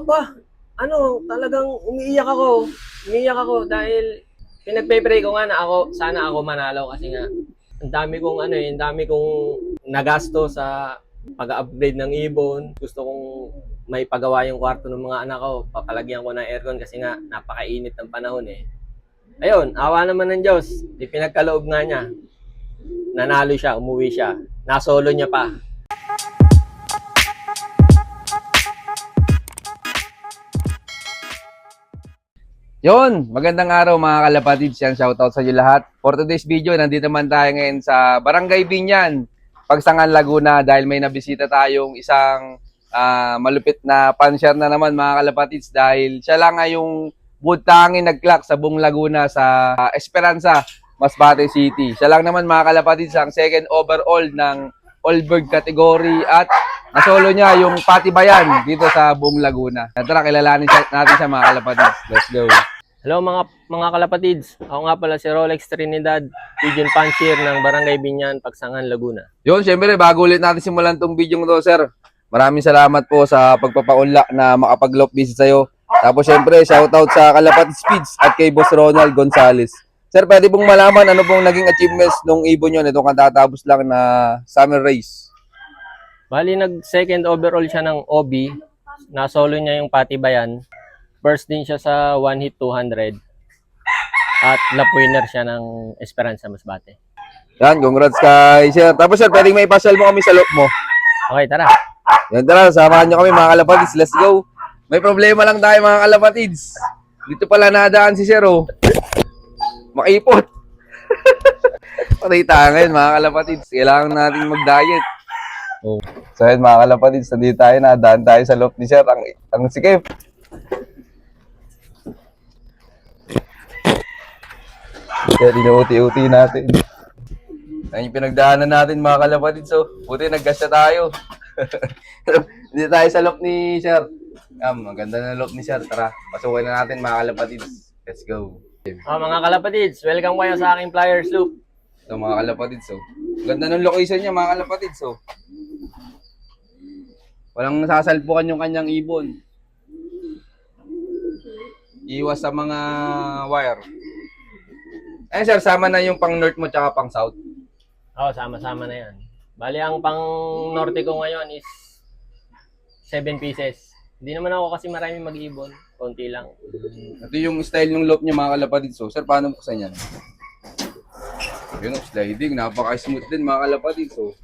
aba, talagang umiiyak ako dahil pinagpe-pray ko nga na sana ako manalo kasi nga ang dami kong nagasto sa pag-upgrade ng ibon. Gusto kong may pagawa yung kwarto ng mga anak ko, papalagyan ko ng aircon kasi nga napakainit ng panahon eh. Ayun, awa naman ng Diyos, ipinagkaloob nga niya. Nanalo siya, umuwi siya. Nasolo niya pa. Yon, magandang araw mga kalapatids. Yan, shoutout sa inyo lahat. For today's video, nandito naman tayo ngayon sa Barangay Binyan, Pagsangan, Laguna dahil may nabisita tayong isang malupit na pansyar na naman mga kalapatids dahil siya lang ay yung butangin nag-clock sa buong Laguna sa Esperanza, Masbate City. Siya lang naman mga kalapatids ang second overall ng All-Bird category at nasolo niya yung patibayan dito sa buong Laguna. Tara, kilalanin natin siya mga kalapatids. Let's go. Hello mga kalapatids. Ako nga pala si Rolex Trinidad, Pigeon Pansier ng Barangay Binyan, Pagsangan, Laguna. Yun, syempre, bago ulit natin simulan tong video to, sir. Maraming salamat po sa pagpapaunlak na makapag-lock visit sa'yo. Tapos syempre, shoutout sa Kalapatids Speeds at kay Boss Ronald Gonzales. Sir, pwede pong malaman ano pong naging achievements nung ibon nyo nitong katatapos lang na summer race? Bali, nag-second overall siya ng OB. Nasolo niya yung patibayan. First din siya sa one hit 200. At lap winner siya ng Esperanza Masbate. Yan, congrats kay sir. Tapos sir, pwedeng may pasyal mo kami sa loob mo. Okay, tara. Yan, tara, samahan nyo kami mga kalapatids. Let's go. May problema lang tayo mga kalapatids. Dito pala nadaan si sir, oh. Makipot. Patay tayo ngayon mga kalapatids. Kailangan natin mag-diet. Oh. So yun mga kalapatids, nandito tayo, nadaan tayo sa loob ni sir. Ang sikip. Kaya dinuuti-uti natin. Yan yung pinagdaanan natin mga kalapatids. So, buti naggasya tayo. Hindi tayo sa loop ni Sir. Maganda na loop ni Sir. Tara, pasukin na natin mga kalapatids. Let's go. Mga kalapatids, welcome kayo sa aking Flyers Loop. So mga kalapatids. So, ganda ng location niya mga kalapatids. So, walang sasalpukan yung kanyang ibon. Iwas sa mga wire. Eh sir, sama na yung pang north mo tsaka pang south. Oo, sama-sama na yan. Bali, ang pang norte ko ngayon is 7 pieces. Hindi naman ako kasi marami mag-ibon. Konti lang. Ito yung style ng loop niya mga kalapatids. So, sir, paano buksan yan? Yun, sliding. Napaka-smooth din mga kalapatids. So,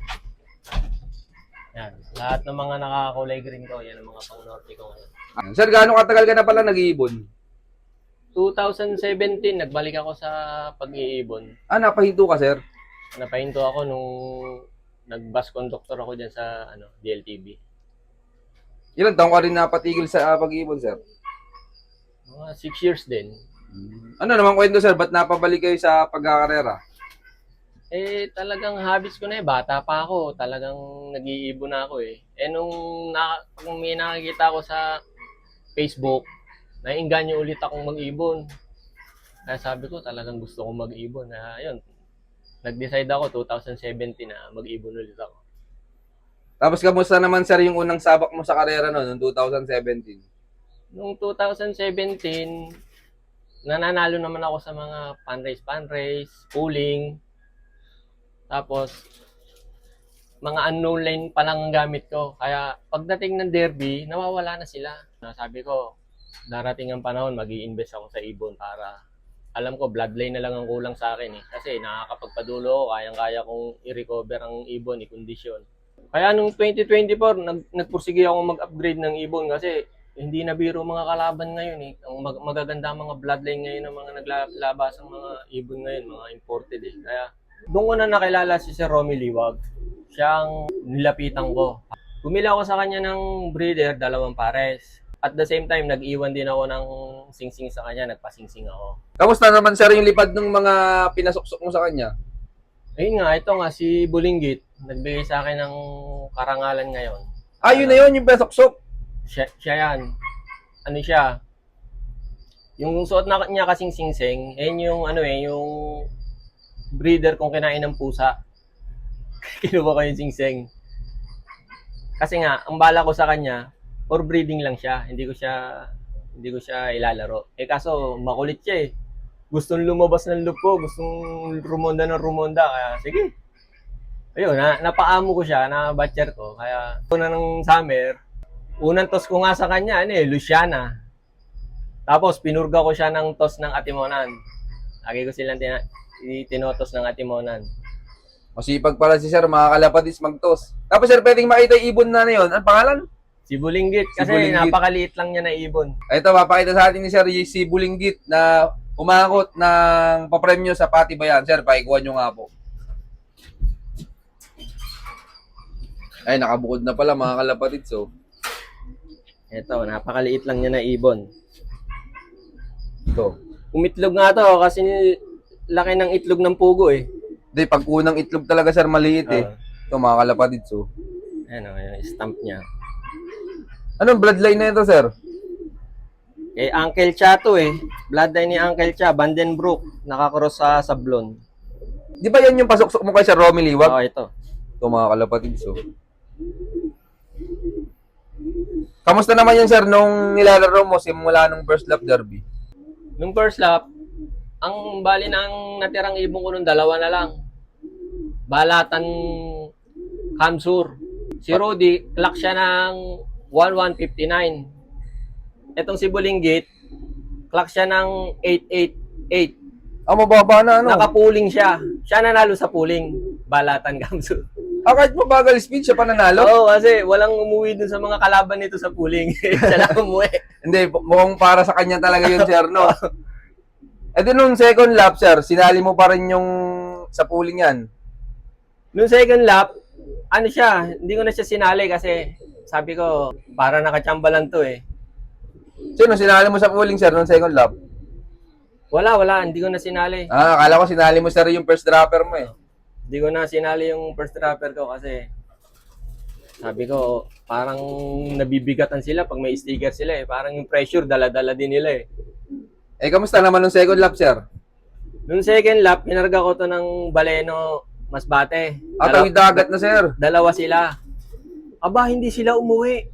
Yan. Lahat ng mga nakakulay green ko, yan ang mga pang norte ko ngayon. sir, gaano katagal ka na pala nag-iibon? 2017, nagbalik ako sa pag-iibon. Napahinto ka, sir? Napahinto ako nung nag-bus conductor ako dyan sa DLTV. Ilan taong ka rin napatigil sa pag-iibon, sir? Mga 6 years din. Ano naman kwento, sir? Ba't napabalik kayo sa pagkakarera? Talagang habits ko na eh. Bata pa ako. Talagang nag-iibon na ako eh. Kung may nakikita ako sa Facebook, naiinganyo ulit akong mag-ibon. Kaya sabi ko, talagang gusto kong mag-ibon. Ayun, nag-decide ako 2017 na mag-ibon ulit ako. Tapos kamusta naman, sir, yung unang sabak mo sa karera noong 2017? Noong 2017, nananalo naman ako sa mga fundraise, pooling. Tapos, mga unknown line pa lang ang gamit ko. Kaya pagdating ng derby, nawawala na sila. Sabi ko, darating ang panahon, mag-i-invest ako sa ibon para alam ko, bloodline na lang ang kulang sa akin eh. Kasi nakakapagpadulo ako, kayang-kaya kong i-recover ang ibon, i-kondisyon. Kaya nung 2024, nagpursige ako mag-upgrade ng ibon kasi hindi na biro mga kalaban ngayon eh. Ang magaganda mga bloodline ngayon ng mga naglabas ang mga ibon ngayon, mga imported eh. Kaya doon ko na nakilala si Sir Romy Liwag. Siyang nilapitan ko. Bumili ako sa kanya ng breeder, 2 pares. At the same time, nag-iwan din ako ng singsing sa kanya, nagpasingsing ako. Kamusta naman, sir, yung lipad ng mga pinasuksok mo sa kanya? Ayun nga, ito nga, si Bulinggit, nagbigay sa akin ng karangalan ngayon. Yun na yun, yung pinasuksok. Siya yan. Ano siya? Yung suot na niya kasing singsing, yung yung breeder kung kinain ng pusa. Kinuha ko yung singsing. Kasi nga, ang bala ko sa kanya, for breeding lang siya. Hindi ko siya ilalaro. Eh kaso makulit siya eh. Gustong lumabas ng loop ko, gustong rumonda ng rumonda. Kaya sige. Ayun, napaamo ko siya, na batcher ko. Kaya una ng summer, unang toss ko nga sa kanya, Luciana. Tapos pinurga ko siya ng toss ng Atimonan. Lagi ko silang tinotos ng Atimonan. Masipag pala si sir, mga kalapatids mag-toss. Tapos sir, pwedeng makita yung ibon na yun. Ang pangalan? Si Bulinggit, kasi Bulinggit. napakaliit lang niya na ibon. Ito, papakita sa atin ni sir yung si Bulinggit na umakot ng papremyo sa Patibayan. Sir, pakikuha nyo nga po. Ay, nakabukod na pala mga kalapatids. So. Ito, napakaliit lang niya na ibon. Ito. Umitlog nga to kasi laki ng itlog ng pugo eh. Hindi, pag unang itlog talaga sir, maliit eh. Ito mga kalapatids. So. Ayan o, yung stamp niya. Anong bloodline na ito sir? Eh, Uncle Cha to eh. Bloodline ni Uncle Cha, Vandenbroek. Nakakross sa Sablon. Di ba yan yung pasok-sok mo kay Sir Romy Liwag? Oo, ito. Ito mga kalapatids. So. Kamusta naman yan sir nung nilalaro mo simula nung first lap derby? Nung first lap, ang bali ng natirang ibon ko nung dalawa na lang. Balatan Kamsur. Si Rudy, clock siya ng 1159. Etong si Bulinggit, clock siya ng 888. Mababa na ano? Nakapuling siya. Siya nanalo sa puling. Balatan Kamsur. Kahit mabagal speed, siya pa nanalo? Oo, kasi walang umuwi dun sa mga kalaban nito sa puling. Siya lang umuwi. Hindi, mukhang para sa kanya talaga yun sir, no? E di nung second lap sir, sinali mo pa rin yung sa pooling yan. Nung second lap, ano siya, hindi ko na siya sinali kasi sabi ko, para nakachamba lang to eh. Sino sinali mo sa pooling sir nung second lap? Wala, hindi ko na sinali. Akala ko sinali mo sir yung first dropper mo eh. Hindi ko na sinali yung first dropper ko kasi sabi ko, parang nabibigatan sila pag may sticker sila eh. Parang yung pressure, dala-dala din nila eh. Eh, kamusta naman nung second lap sir? Nung second lap, pinarga ko to ng Baleno Masbate. Tawid dagat na sir. Dalawa sila. Aba, hindi sila umuwi.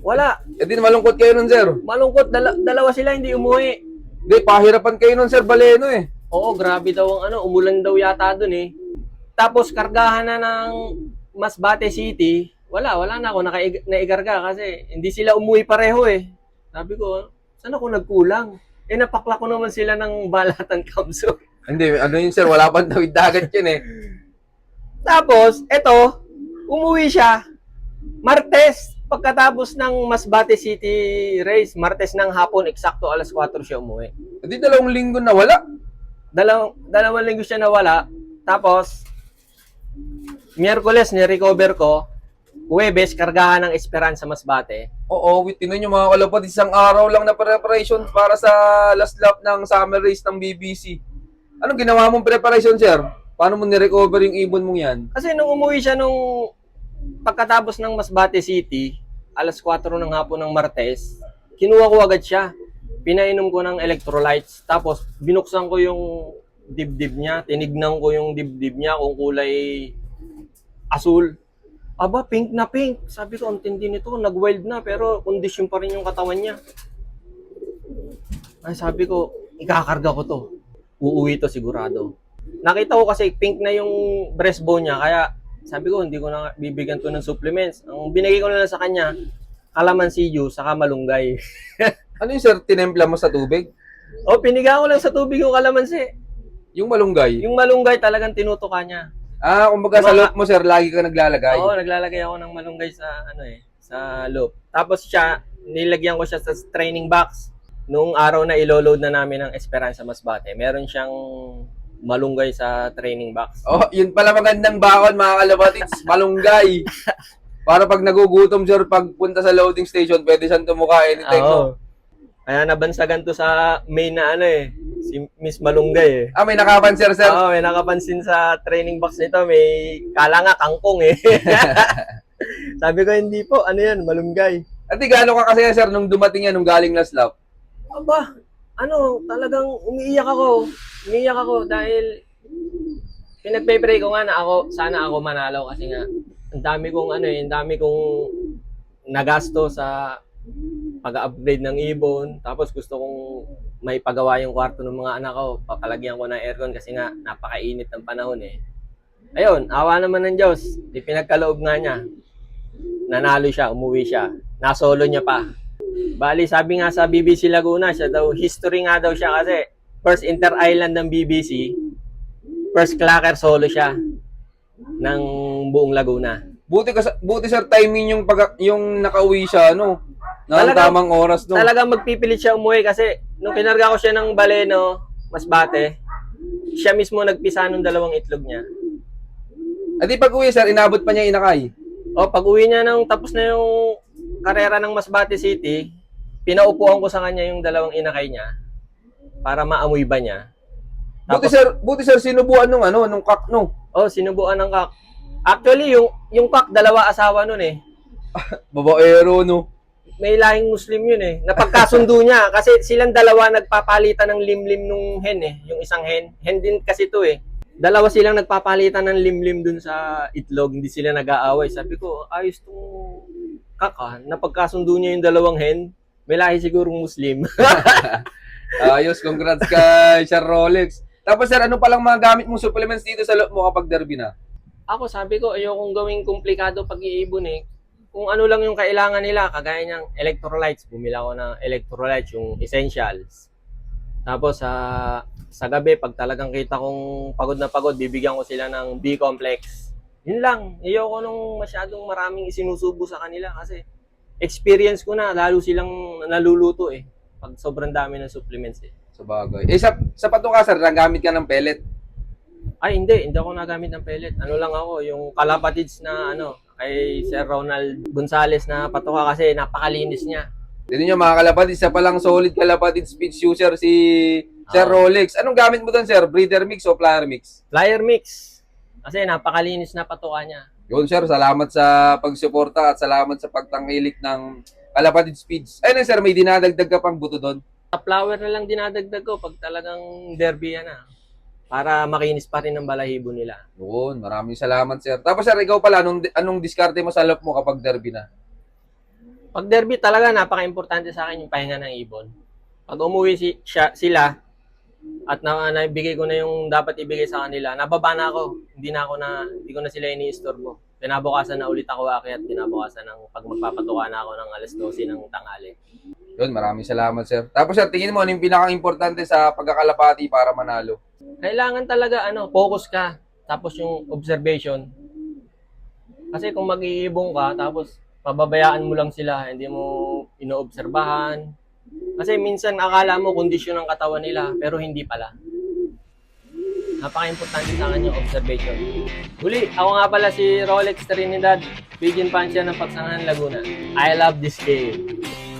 Wala. E di malungkot kayo nun sir. Malungkot, dalawa sila hindi umuwi. Hindi, pahirapan kayo nun sir, Baleno eh. Oo, grabe daw ang umulan daw yata dun eh. Tapos kargahan na ng Masbate City, wala na ako naigarga kasi hindi sila umuwi pareho eh. Sabi ko, saan ako nagkulang? Eh napakla ko naman sila ng Balatan Kamsur. Hindi, ano yun sir, wala pang tawid dagat yun eh. Tapos, eto, umuwi siya. Martes, pagkatapos ng Masbate City race, Martes ng hapon, eksakto alas 4 siya umuwi. E di 2 linggo na wala. Dalawang linggo siya nawala. Tapos, Miyerkules, ni-recover ko. Huwebes, kargahan ng Esperanza Masbate. Oo, tinan nyo mga kalapad, isang araw lang na preparation para sa last lap ng summer race ng BBC. Anong ginawa mong preparation, sir? Paano mo ni-recover yung ibon mong yan? Kasi nung umuwi siya nung pagkatapos ng Masbate City, alas 4 ng hapon ng Martes, kinuha ko agad siya. Pinainom ko ng electrolytes. Tapos, binuksan ko yung dibdib niya. Tinignan ko yung dibdib niya kung kulay asul. Aba, pink na pink. Sabi ko, ang tindi nito. Nag-wild na, pero kondisyon pa rin yung katawan niya. Ay, sabi ko, ikakarga ko to. Uuwi to sigurado. Nakita ko kasi pink na yung breastbone niya, kaya sabi ko, hindi ko na bibigyan to ng supplements. Ang binigay ko na lang sa kanya, calamansi juice, saka malunggay. Ano yung sir, tinempla mo sa tubig? O, piniga ko lang sa tubig yung calamansi. Yung malunggay? Yung malunggay talagang tinutuka niya. Kumbaga sa loop mo sir, lagi ka naglalagay? Oo, naglalagay ako ng malunggay sa, sa loop. Tapos siya, nilagyan ko siya sa training box. Nung araw na ilo-load na namin ng Esperanza Masbate, meron siyang malunggay sa training box. Yun pala magandang bakon mga kalapatids, malunggay. Para pag nagugutom sir, pagpunta sa loading station, pwede siyang tumuka anytime. No? Kaya nabansagan to sa main na si Miss Malunggay May nakapansin sir? Oo, may nakapansin sa training box nito, may kala nga kangkong Sabi ko, hindi po, yan, malunggay. At gaano ka kasi sir, nung dumating yan, nung galing last lap? Aba, talagang umiiyak ako. Umiiyak ako dahil pinagpe-pray ko nga na sana ako manalo kasi nga ang dami kong nagasto sa pag-upgrade ng ibon. Tapos gusto kong may pagawa yung kwarto ng mga anak ko. Papalagyan ko ng aircon kasi nga napakainit ng panahon eh. Ayun, awa naman ng Diyos. Di pinagkaloob nga niya. Nanalo siya, umuwi siya. Nasolo niya pa. Bali, sabi nga sa BBC Laguna, siya daw, history nga daw siya kasi first inter-island ng BBC, first clacker solo siya ng buong Laguna. Buti sir, timing yung nakauwi siya, no? Na tamang oras, no? Talagang magpipilit siya umuwi kasi nung kinarga ko siya ng baleno, Masbate, siya mismo nagpisa ng 2 itlog niya. At di pag uwi, sir, inabot pa niya inakay. O, pag uwi niya nang tapos na yung karera ng Masbate City, pinaupuan ko sa kanya yung 2 inakay niya para maamoy ba niya. Tapos, Buti sir, sinubuan nung kak, no? oh, sinubuan ng kak. Actually, yung kak, 2 asawa nun eh. Babaero, no? May lahing Muslim yun eh. Napagkasundo niya kasi silang 2 nagpapalitan ng limlim nung hen eh. Yung isang hen. Hen din kasi to eh. 2 silang nagpapalitan ng limlim dun sa itlog. Hindi sila nag-aaway. Sabi ko, ayos tong kaka. Napagkasundo niya yung 2 hen. May lahi sigurong Muslim. Ayos, congrats kay Sir Rolex. Tapos sir, ano palang mga gamit mong supplements dito sa loob mo kapag derby na? Ako sabi ko, ayokong gawing komplikado pag-iibon eh. Kung ano lang yung kailangan nila, kagaya niyang electrolytes. Bumila ko ng electrolytes, yung essentials. Tapos sa gabi, pag talagang kita kong pagod na pagod, bibigyan ko sila ng B-complex. Yun lang. Ayoko nung masyadong maraming isinusubo sa kanila kasi experience ko na, lalo silang naluluto eh. Pag sobrang dami ng supplements eh. Sa bagay. Sa patuka sir, nagamit ka ng pellet. Ay, hindi ako nagamit ng pellet. Ano lang ako, yung kalapatids na kay Sir Ronald Gonzales na patuka kasi napakalinis niya. Dito nyo mga kalapatid, isa palang solid kalapatid speed user si Sir Rolex. Anong gamit mo doon sir? Breeder mix o flyer mix? Flyer mix. Kasi napakalinis na patuka niya. Yun sir, salamat sa pagsuporta at salamat sa pagtangkilik ng kalapatid speeds. Ayun sir, may dinadagdag ka pang buto doon. Sa flower na lang dinadagdag ko pag talagang derby yan na. Para makinis pa rin ang balahibo nila. Yun, maraming salamat sir. Tapos sir, ikaw pala, anong diskarte mo sa loob mo kapag derby na? Pag derby talaga, napaka-importante sa akin yung pahinga ng ibon. Pag umuwi sila at naibigay ko na yung dapat ibigay sa kanila, nababa na ako. Hindi ko na sila iniistorbo. Kinabukasan na ulit ako akyat, kinabukasan ng pag magpapatuka na ako ng 12:00 ng tanghali. Yun, maraming salamat sir. Tapos sir, tingin mo ano yung pinaka-importante sa pagkakalapati para manalo? Kailangan talaga focus ka. Tapos yung observation. Kasi kung mag-iibong ka, tapos pababayaan mo lang sila, hindi mo inoobserbahan. Kasi minsan akala mo kondisyon ng katawan nila, pero hindi pala. Napaka-importante sa akin yung observation. Huli, ako nga pala si Rolex Trinidad, Pigeon Pansya ng Pagsangan, Laguna. I love this game.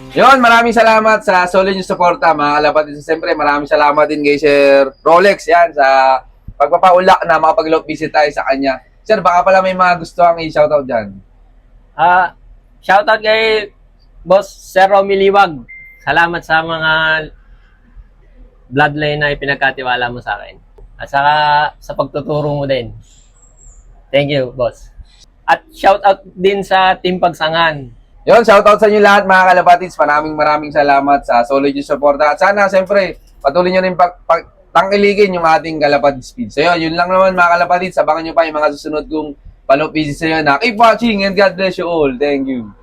Yon, maraming salamat sa solid yung suporta, mga kalapatid. Siyempre, maraming salamat din kay Sir Rolex yan sa pagpapaulak na makapag-love visit tayo sa kanya. Sir, baka pala may mga gusto ang i-shoutout dyan. Shoutout kay Boss Sir Romy Liwag. Salamat sa mga bloodline na ipinagkatiwala mo sa akin. At saka sa pagtuturo mo din. Thank you, boss. At shoutout din sa Team Pagsangan. Yon, shoutout sa inyo lahat mga kalapatids. Maraming salamat sa solid yung suporta. At sana, siyempre, patuloy nyo rin tangkiligin yung ating kalapatid speed. So yun lang naman mga kalapatids. Abangan nyo pa yung mga susunod kong palop visit sa iyo na keep watching and God bless you all. Thank you.